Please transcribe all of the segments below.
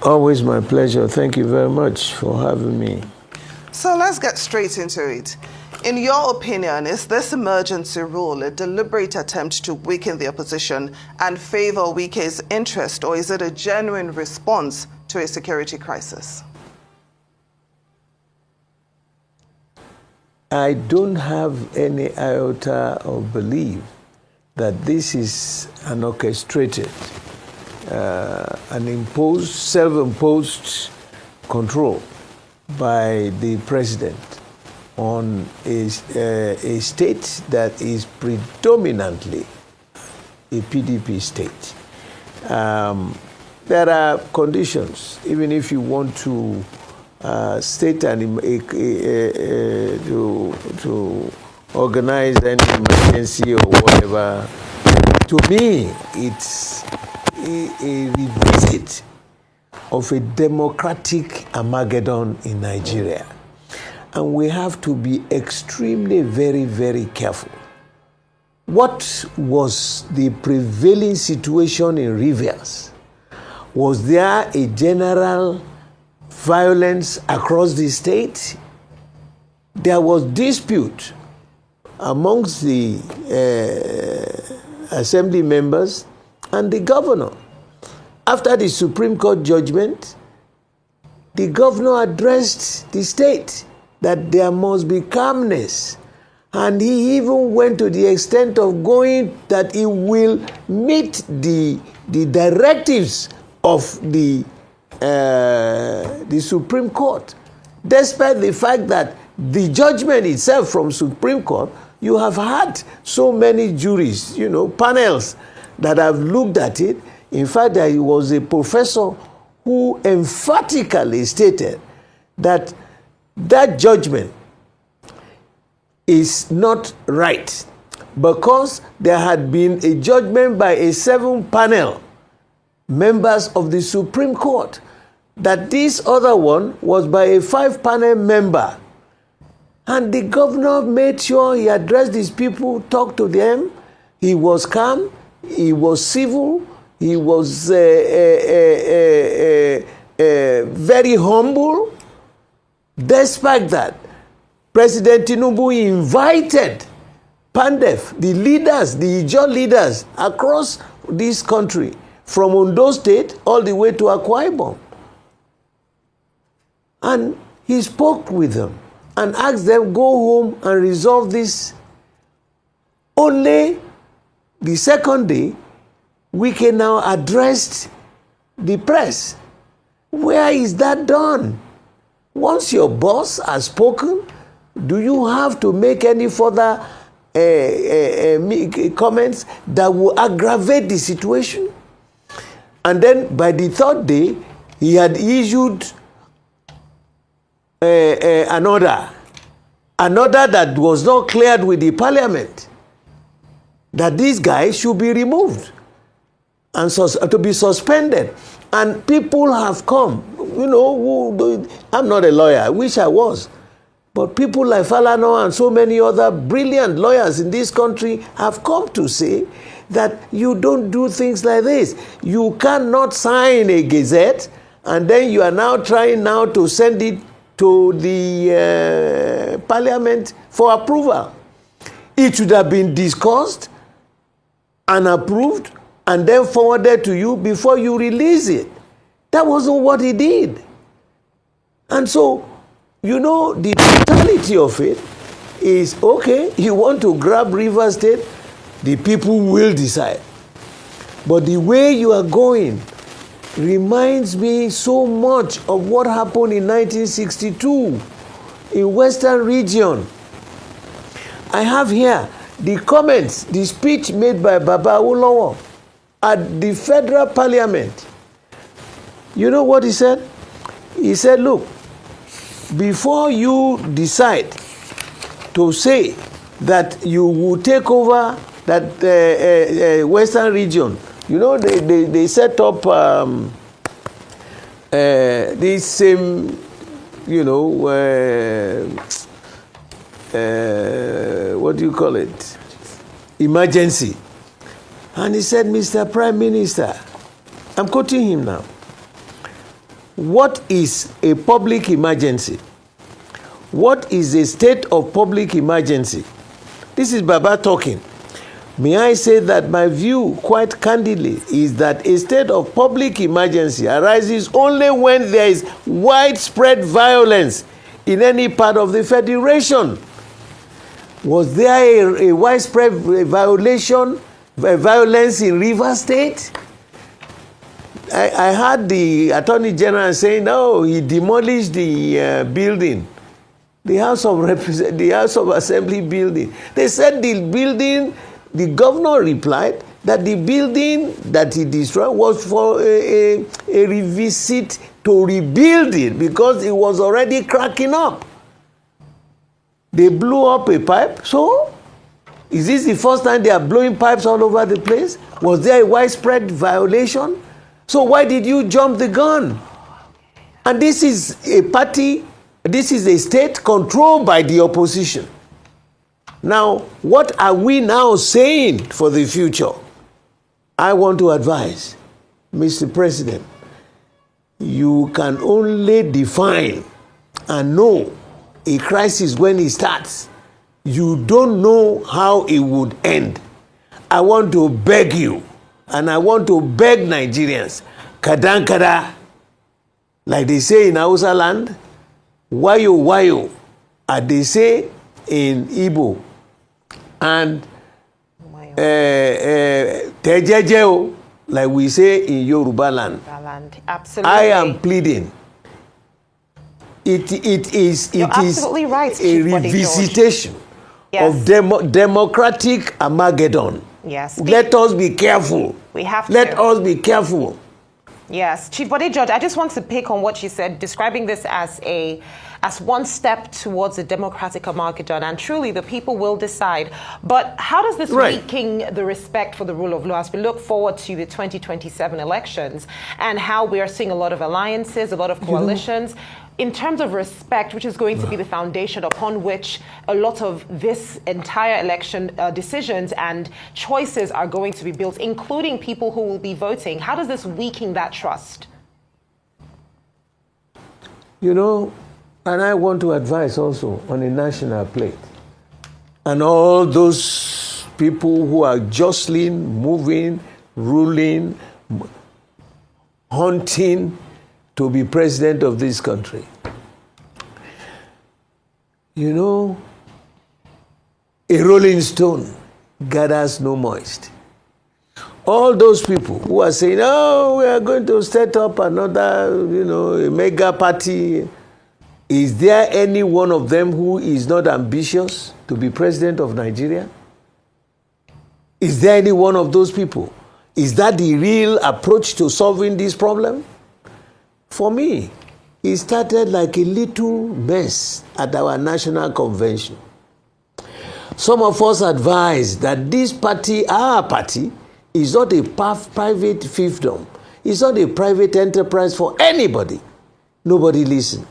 Always my pleasure. Thank you very much for having me. So let's get straight into it. In your opinion, is this emergency rule a deliberate attempt to weaken the opposition and favor Wike's interest, or is it a genuine response to a security crisis? I don't have any iota of belief that this is an orchestrated, an imposed, self-imposed control by the president on a state that is predominantly a PDP state. There are conditions, even if you want to state to organize any emergency or whatever. To me, it's a revisit of a democratic Armageddon in Nigeria. And we have to be extremely, very, very careful. What was the prevailing situation in Rivers? Was there a general violence across the state? There was dispute amongst the assembly members and the governor. After the Supreme Court judgment, the governor addressed the state that there must be calmness. And he even went to the extent of going that he will meet the directives of the Supreme Court, despite the fact that the judgment itself from Supreme Court, you have had so many juries, panels that have looked at it. In fact, there was a professor who emphatically stated that that judgment is not right because there had been a judgment by a 7-panel members of the Supreme Court, that this other one was by a 5-panel member. And the governor made sure he addressed these people, talked to them. He was calm, he was civil, he was very humble. Despite that, President Tinubu invited Pandef, the leaders, the Ijaw leaders across this country, from Ondo State all the way to Akwa Ibom. And he spoke with them and asked them, go home and resolve this. Only the second day, Wike now addressed the press. Where is that done? Once your boss has spoken, do you have to make any further comments that will aggravate the situation? And then by the third day, he had issued an order that was not cleared with the parliament, that these guys should be removed and to be suspended. And people have come, I'm not a lawyer, I wish I was, but people like Falana and so many other brilliant lawyers in this country have come to say that you don't do things like this. You cannot sign a gazette and then you are now trying now to send it to the parliament for approval. It should have been discussed and approved and then forwarded to you before you release it. That wasn't what he did. And so, the totality of it is, okay, you want to grab Rivers State, the people will decide. But the way you are going reminds me so much of what happened in 1962 in Western Region. I have here the comments, the speech made by Baba Awolowo at the Federal Parliament. You know what he said? He said, look, before you decide to say that you will take over that Western Region, they set up this same, what do you call it? Emergency. And he said, Mr. Prime Minister, I'm quoting him now, what is a public emergency? What is a state of public emergency? This is Baba talking. May I say that my view, quite candidly, is that a state of public emergency arises only when there is widespread violence in any part of the federation. Was there a widespread violence in Rivers State? I heard the Attorney General saying, no, he demolished the building, the House of Assembly building. They said the building, the governor replied that the building that he destroyed was for a revisit to rebuild it because it was already cracking up. They blew up a pipe. So, is this the first time they are blowing pipes all over the place? Was there a widespread violation? So why did you jump the gun? And this is a party, this is a state controlled by the opposition. Now, what are we now saying for the future? I want to advise, Mr. President, you can only define and know a crisis when it starts. You don't know how it would end. I want to beg you, and I want to beg Nigerians, kadankada, like they say in Hausa land, wayo wayo, as they say in Igbo, and tejejeo, like we say in Yoruba land. Absolutely. I am pleading. It is right, a revisitation of democratic Armageddon. Yes. Let us be careful. We have to. Let us be careful. Yes. Chief Body George, I just want to pick on what you said, describing this as one step towards a democratic Armageddon, and truly the people will decide. But how does this weaken the respect for the rule of law as we look forward to the 2027 elections and how we are seeing a lot of alliances, a lot of coalitions? In terms of respect, which is going to be the foundation upon which a lot of this entire election decisions and choices are going to be built, including people who will be voting, how does this weaken that trust? You know, and I want to advise also on a national plate. And all those people who are jostling, moving, ruling, hunting to be president of this country. You know, a rolling stone gathers no moist. All those people who are saying, oh, we are going to set up another, a mega party. Is there any one of them who is not ambitious to be president of Nigeria? Is there any one of those people? Is that the real approach to solving this problem? For me, it started like a little mess at our national convention. Some of us advised that this party, our party, is not a private fiefdom. It's not a private enterprise for anybody. Nobody listened.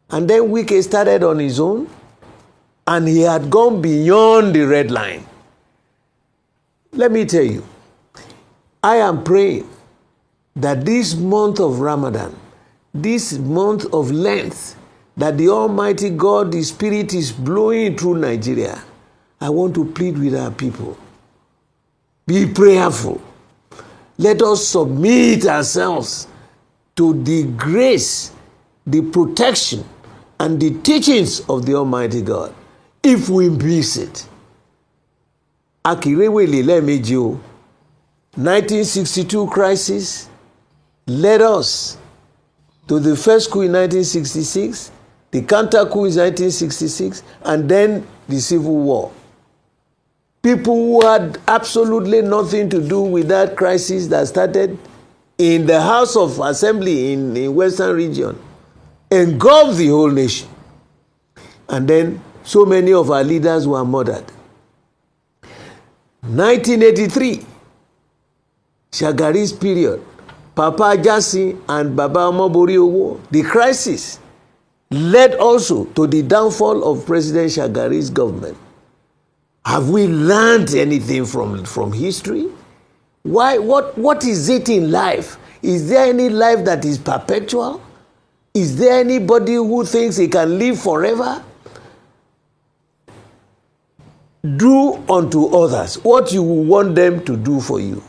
And then Wike started on his own, and he had gone beyond the red line. Let me tell you, I am praying that this month of Ramadan, this month of Lent, that the Almighty God, the Spirit is blowing through Nigeria. I want to plead with our people. Be prayerful. Let us submit ourselves to the grace, the protection, and the teachings of the Almighty God. If we miss it, Akirewele Lemeji, 1962 crisis led us to the first coup in 1966, the counter coup in 1966, and then the Civil War. People who had absolutely nothing to do with that crisis that started in the House of Assembly in the Western region engulfed the whole nation. And then so many of our leaders were murdered. 1983, Shagari's period, Papa Ajasi and Baba Omobori Owo, the crisis led also to the downfall of President Shagari's government. Have we learned anything from history? Why? What is it in life? Is there any life that is perpetual? Is there anybody who thinks he can live forever? Do unto others what you want them to do for you.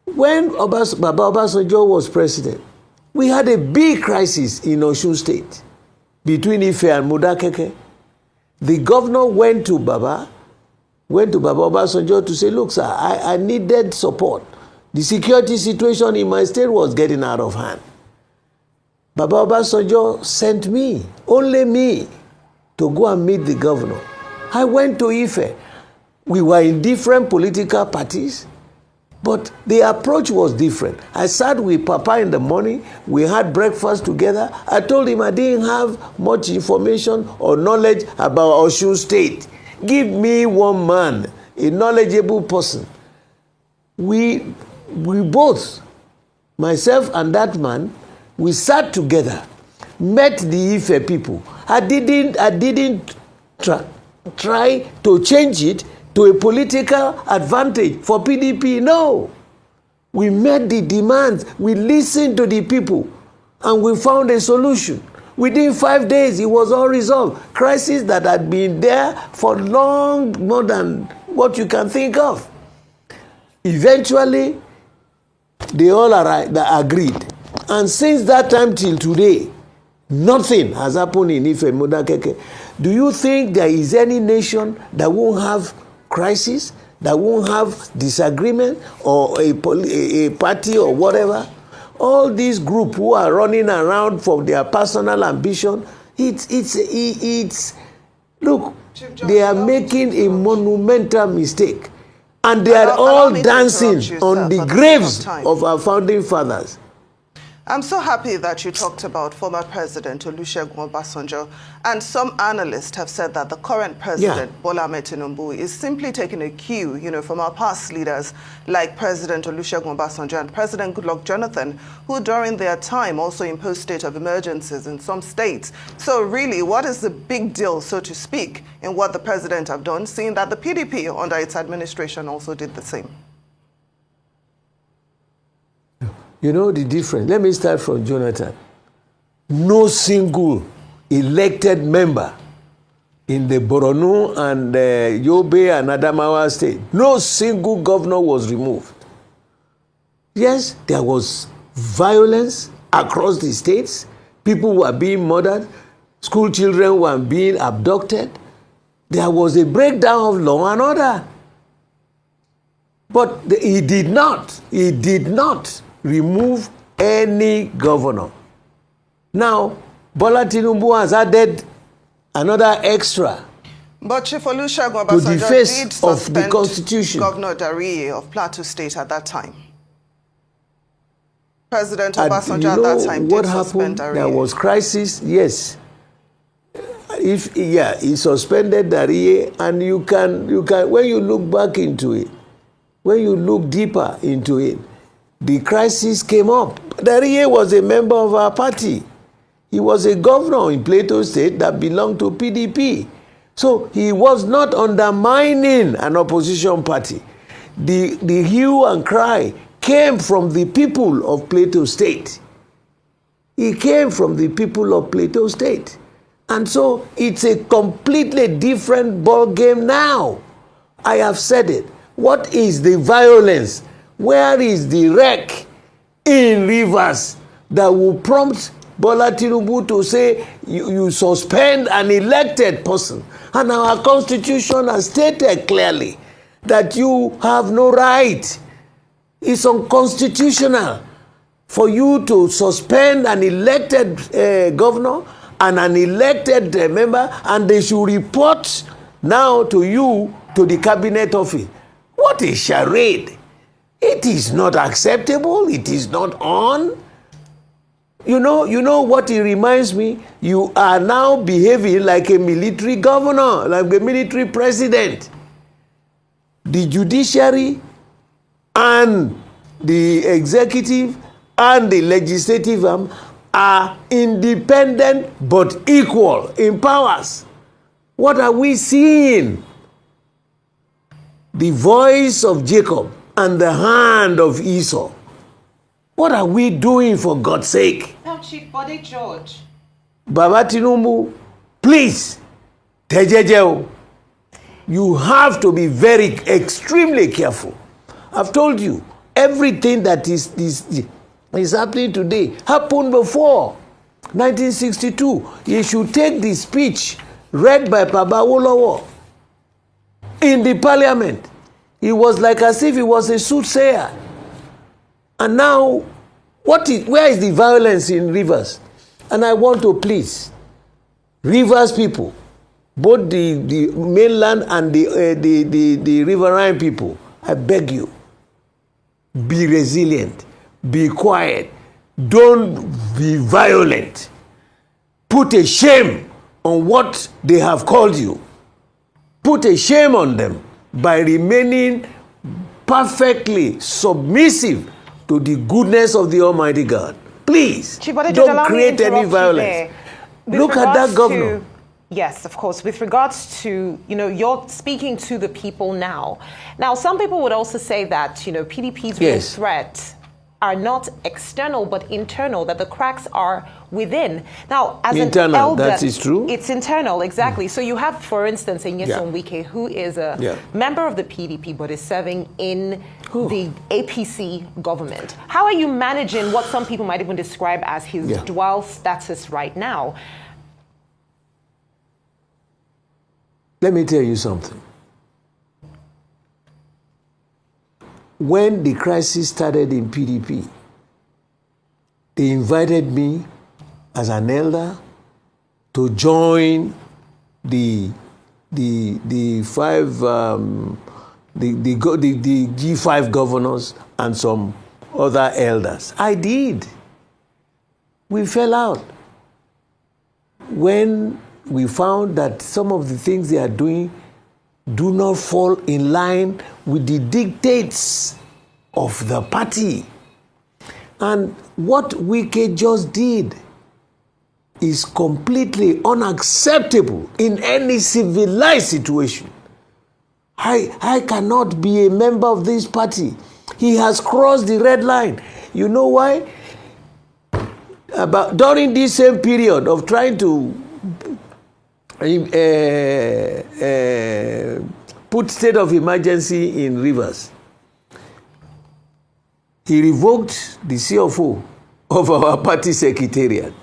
When Baba Obasanjo was president, we had a big crisis in Osun State between Ife and Modakeke. The governor went to Baba Obasanjo to say, look, sir, I needed support. The security situation in my state was getting out of hand. Baba Obasanjo sent me, only me, to go and meet the governor. I went to Ife. We were in different political parties, but the approach was different. I sat with Papa in the morning. We had breakfast together. I told him I didn't have much information or knowledge about Osun State. Give me one man, a knowledgeable person. We both, myself and that man, we sat together, met the Ife people. I didn't try to change it to a political advantage for PDP. No. We met the demands. We listened to the people, and we found a solution. Within 5 days, it was all resolved. Crisis that had been there for long, more than what you can think of. Eventually, they all agreed. And since that time till today, nothing has happened in Ife Modakeke. Do you think there is any nation that won't have crisis, that won't have disagreement, or a party or whatever? All these groups who are running around for their personal ambition, look, they are making a monumental mistake. And they are all dancing on the graves of our founding fathers. I'm so happy that you talked about former President Olusegun Obasanjo, and some analysts have said that the current president, Bola Ahmed Tinubu, is simply taking a cue, from our past leaders like President Olusegun Obasanjo and President Goodluck Jonathan, who during their time also imposed state of emergencies in some states. So really, what is the big deal, so to speak, in what the president have done, seeing that the PDP under its administration also did the same? You know the difference. Let me start from Jonathan. No single elected member in the Borno and Yobe and Adamawa state, no single governor was removed. Yes, there was violence across the states. People were being murdered. School children were being abducted. There was a breakdown of law and order. But he did not remove any governor. Now, Bola Tinubu has added another extra but Chief Olusegun to the Obasanjo face did of the suspend Constitution. Governor Dariye of Plateau State at that time. President Obasanjo at that time what did suspend happened? Dariye. There was crisis, yes. He suspended Dariye, and you can when you look back into it, when you look deeper into it, the crisis came up. Dariye was a member of our party. He was a governor in Plateau State that belonged to PDP. So he was not undermining an opposition party. The hue and cry came from the people of Plateau State. He came from the people of Plateau State. And so it's a completely different ball game now. I have said it. What is the violence? Where is the wreck in Rivers that will prompt Bola Tinubu to say you suspend an elected person? And our constitution has stated clearly that you have no right. It's unconstitutional for you to suspend an elected governor and an elected member, and they should report now to you, to the cabinet office. What a charade. It is not acceptable. It is not on. You know what it reminds me? You are now behaving like a military governor, like a military president. The judiciary and the executive and the legislative arm are independent but equal in powers. What are we seeing? The voice of Jacob and the hand of Esau. What What are we doing, for God's sake? Now, Chief Bode George. Baba Tinubu, please, tejeje, you have to be very, extremely careful. I've told you, everything that is happening today happened before 1962. You should take the speech read by Baba Awolowo in the parliament. It was like as if he was a soothsayer. And now, where is the violence in Rivers? And I want to please Rivers people, both the mainland and the riverine people, I beg you, be resilient, be quiet, don't be violent. Put a shame on what they have called you. Put a shame on them by remaining perfectly submissive to the goodness of the Almighty God. Please, don't create any violence. Look at that governor. Yes, of course. With regards to, you're speaking to the people now. Now, some people would also say that, PDP's real threat are not external but internal, that the cracks are within. Now, as internal, an elder, that is true. It's internal, exactly. So you have, for instance, Nyesom Wike, who is a member of the PDP but is serving in the APC government. How are you managing what some people might even describe as his dual status right now? Let me tell you something. When the crisis started in PDP, they invited me as an elder to join the G5 governors and some other elders. I did. We fell out. When we found that some of the things they are doing do not fall in line with the dictates of the party. And what Wike just did is completely unacceptable in any civilized situation. I cannot be a member of this party. He has crossed the red line. You know why? During this same period of trying to put state of emergency in Rivers, he revoked the CFO of our party secretariat.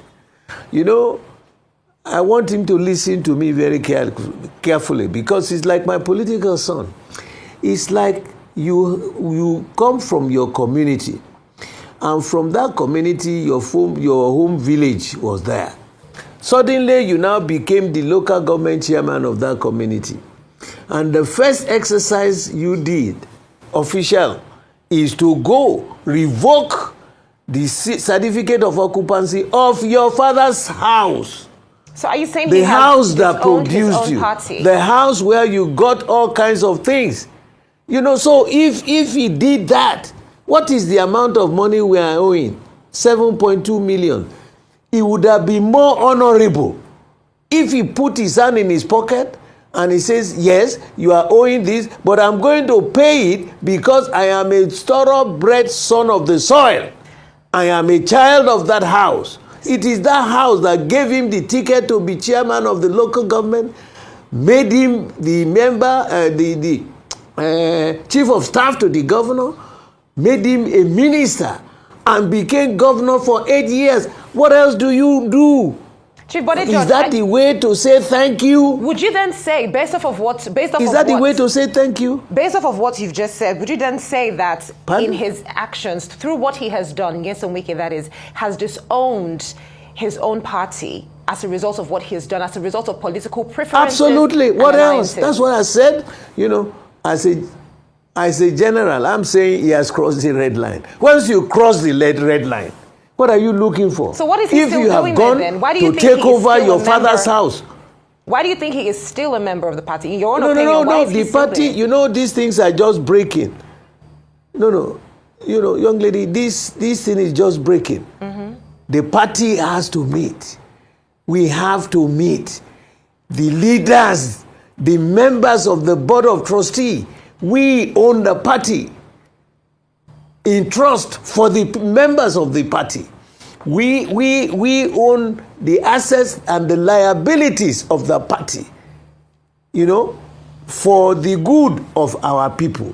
I want him to listen to me very carefully, because he's like my political son. It's like you come from your community, and from that community, your home village was there. Suddenly, you now became the local government chairman of that community. And the first exercise you did, official, is to go revoke the certificate of occupancy of your father's house. So are you saying the house that produced you, the house where you got all kinds of things? So if he did that, what is the amount of money we are owing? 7.2 million. It would have been more honorable if he put his hand in his pocket and he says, yes, you are owing this, but I'm going to pay it because I am a thoroughbred son of the soil. I am a child of that house. It is that house that gave him the ticket to be chairman of the local government, made him the member, the chief of staff to the governor, made him a minister, and became governor for 8 years. What else do you do? Chief Bode George, is that the way to say thank you? Would you then say, based off of what the way to say thank you? Based off of what you've just said, would you then say that in his actions, through what he has done, Nyesom Wike, that is, has disowned his own party as a result of what he has done, as a result of political preferences? Absolutely. What else? That's what I said. As a general, I'm saying he has crossed the red line. Once you cross the red line, what are you looking for? So what is he still doing then? Why do you think take over your father's house? Why do you think he is still a member of the party? In your own opinion, no. The party, these things are just breaking. No. Young lady, this thing is just breaking. Mm-hmm. The party has to meet. We have to meet. The leaders, the members of the board of trustees, we own the party. in trust for the members of the party. We own the assets and the liabilities of the party, for the good of our people.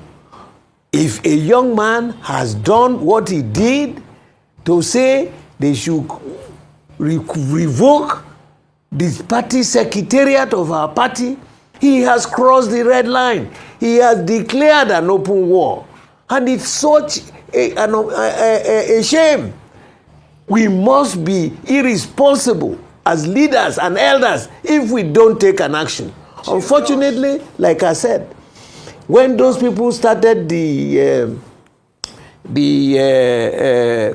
If a young man has done what he did, to say they should revoke the party secretariat of our party, he has crossed the red line. He has declared an open war. And it's such a shame. We must be irresponsible as leaders and elders if we don't take an action. Unfortunately, like I said, when those people started the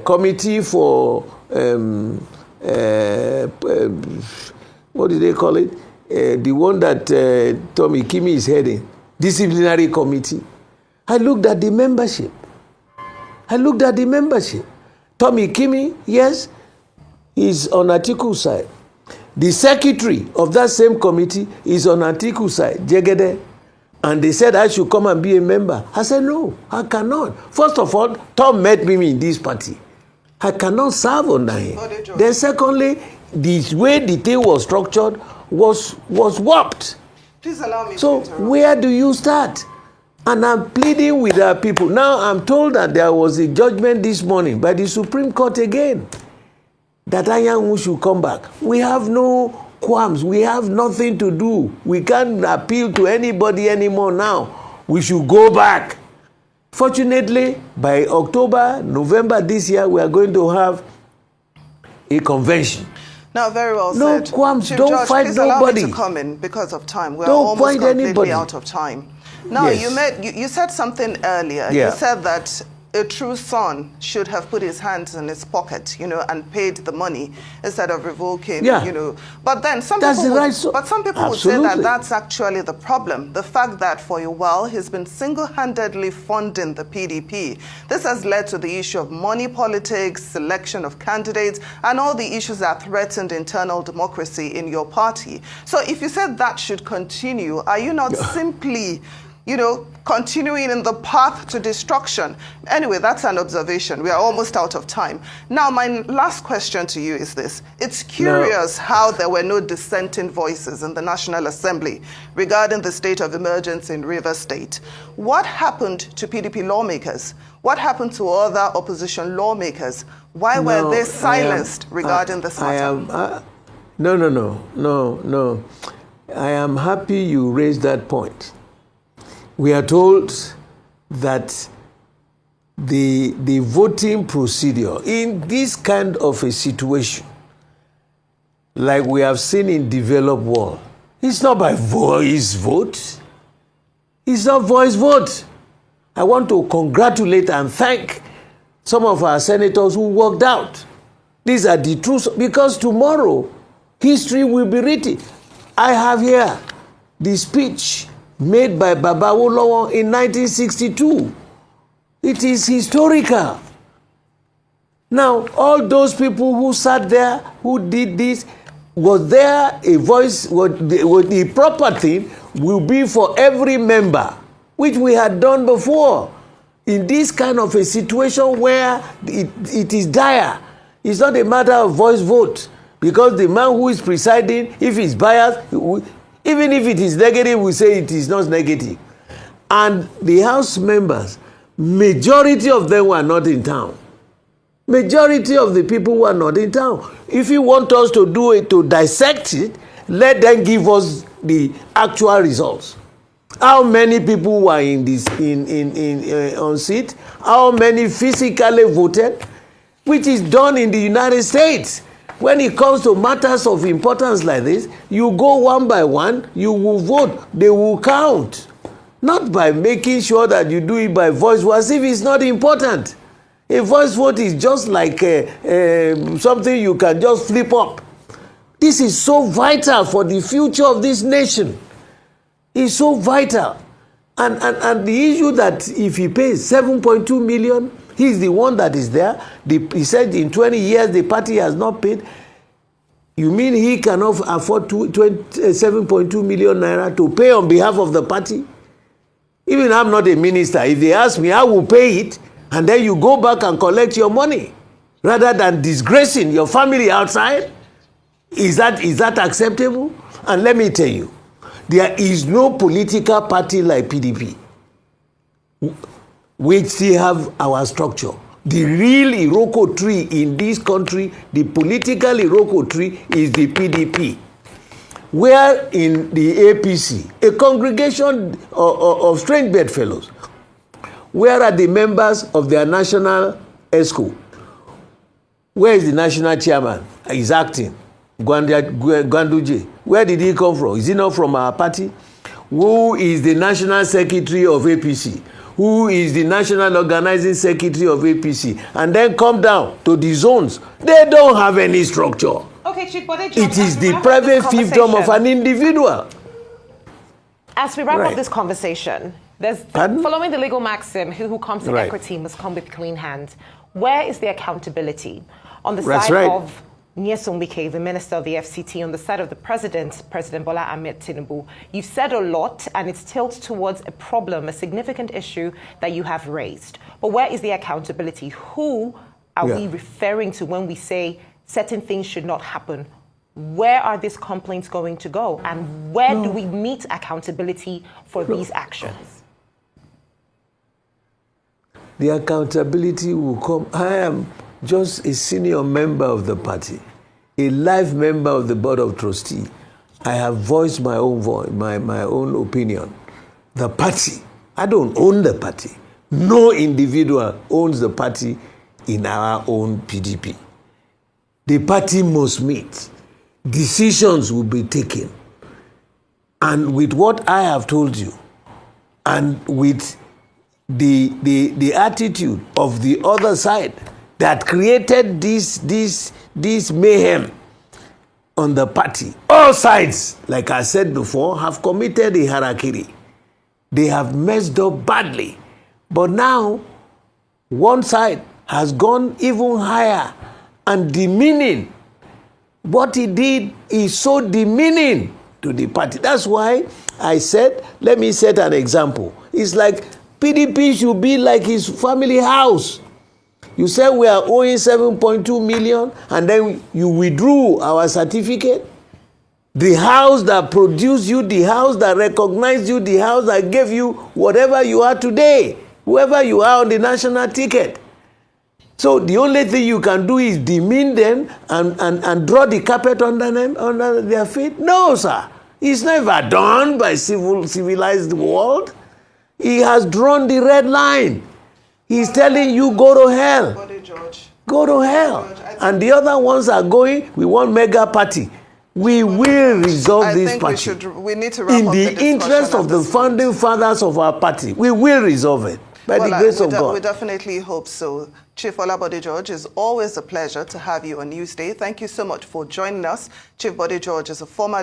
committee for what do they call it? The one that Tommy Kimi is heading, disciplinary committee. I looked at the membership. Tommy Kimi, yes, is on Atiku's side. The secretary of that same committee is on Atiku's side, Jegede. And they said I should come and be a member. I said, no, I cannot. First of all, Tom met me in this party. I cannot serve under him. Then secondly, the way the thing was structured was warped. Please allow me so to interrupt. Where do you start? And I'm pleading with our people. Now I'm told that there was a judgment this morning by the Supreme Court again that Anyanwu should come back. We have no qualms. We have nothing to do. We can't appeal to anybody anymore now. We should go back. Fortunately, by October, November this year, we are going to have a convention. Now, very well said. No qualms. Chief Don't Judge, fight please nobody. Allow me to come in because of time. We are Don't almost fight completely anybody. out of time. Now, yes. you said something earlier. Yeah. You said that a true son should have put his hands in his pocket, and paid the money instead of revoking, But then some people would say that that's actually the problem. The fact that for a while he's been single-handedly funding the PDP. This has led to the issue of money politics, selection of candidates, and all the issues that threatened internal democracy in your party. So if you said that should continue, are you not simply continuing in the path to destruction? Anyway, that's an observation. We are almost out of time. Now, my last question to you is this. It's curious how there were no dissenting voices in the National Assembly regarding the state of emergency in Rivers State. What happened to PDP lawmakers? What happened to other opposition lawmakers? Why were they silenced regarding this matter? No. I am happy you raised that point. We are told that the voting procedure in this kind of a situation, like we have seen in developed world, it's not by voice vote. It's not voice vote. I want to congratulate and thank some of our senators who worked out. These are the truths, because tomorrow history will be written. I have here the speech made by Baba Awolowo in 1962. It is historical. Now, all those people who sat there, who did this, was there a voice? The proper thing will be for every member, which we had done before. In this kind of a situation where it is dire, it's not a matter of voice vote, because the man who is presiding, if he's biased, even if it is negative, we say it is not negative. And the House members, majority of them were not in town. Majority of the people were not in town. If you want us to do it, to dissect it, let them give us the actual results. How many people were in this on seat? How many physically voted? Which is done in the United States. When it comes to matters of importance like this, you go one by one, you will vote, they will count. Not by making sure that you do it by voice vote, as if it's not important. A voice vote is just like something you can just flip up. This is so vital for the future of this nation. It's so vital. And the issue that if he pays 7.2 million, he's the one that is there. He said in 20 years the party has not paid. You mean he cannot afford 7.2 million naira to pay on behalf of the party? Even I'm not a minister. If they ask me, I will pay it. and then you go back and collect your money rather than disgracing your family outside? Is that acceptable? And let me tell you, there is no political party like PDP. We still have our structure. The real Iroko tree in this country, the political Iroko tree, is the PDP. Where in the APC, a congregation of strange bedfellows, where are the members of their national ESCO? Where is the national chairman? He's acting. Gwanduje. Where did he come from? Is he not from our party? Who is the national secretary of APC? Who is the national organizing secretary of APC? And then come down to the zones. They don't have any structure. Okay, Chief Bode, it is the private fiefdom of an individual. As we wrap up this conversation, following the legal maxim, who comes to equity must come with clean hands. Where is the accountability? On the side of Nyesom Wike, the Minister of the FCT, on the side of the President, President Bola Ahmed Tinubu. You've said a lot, and it's tilted towards a problem, a significant issue that you have raised. But where is the accountability? Who are we referring to when we say certain things should not happen? Where are these complaints going to go? And where do we meet accountability for these actions? The accountability will come. I am just a senior member of the party, a life member of the board of trustees. I have voiced my own voice, my own opinion. The party, I don't own the party. No individual owns the party in our own PDP. The party must meet. Decisions will be taken. And with what I have told you, and with the attitude of the other side that created this mayhem on the party, all sides, like I said before, have committed a harakiri. They have messed up badly. But now, one side has gone even higher and demeaning. What he did is so demeaning to the party. That's why I said, let me set an example. It's like PDP should be like his family house. You said we are owing 7.2 million, and then you withdrew our certificate. The house that produced you, the house that recognized you, the house that gave you whatever you are today, whoever you are on the national ticket. So the only thing you can do is demean them and draw the carpet under their feet? No, sir. It's never done by civilized world. He has drawn the red line. He's telling you, go to hell. Go to hell. And the other ones are going, we want mega party. We will resolve this party. We need to wrap in up the interest of the founding fathers of our party. We will resolve it. By the grace of God. We definitely hope so. Chief Olabode George, it's always a pleasure to have you on Newsday. Thank you so much for joining us. Chief Bode George is a former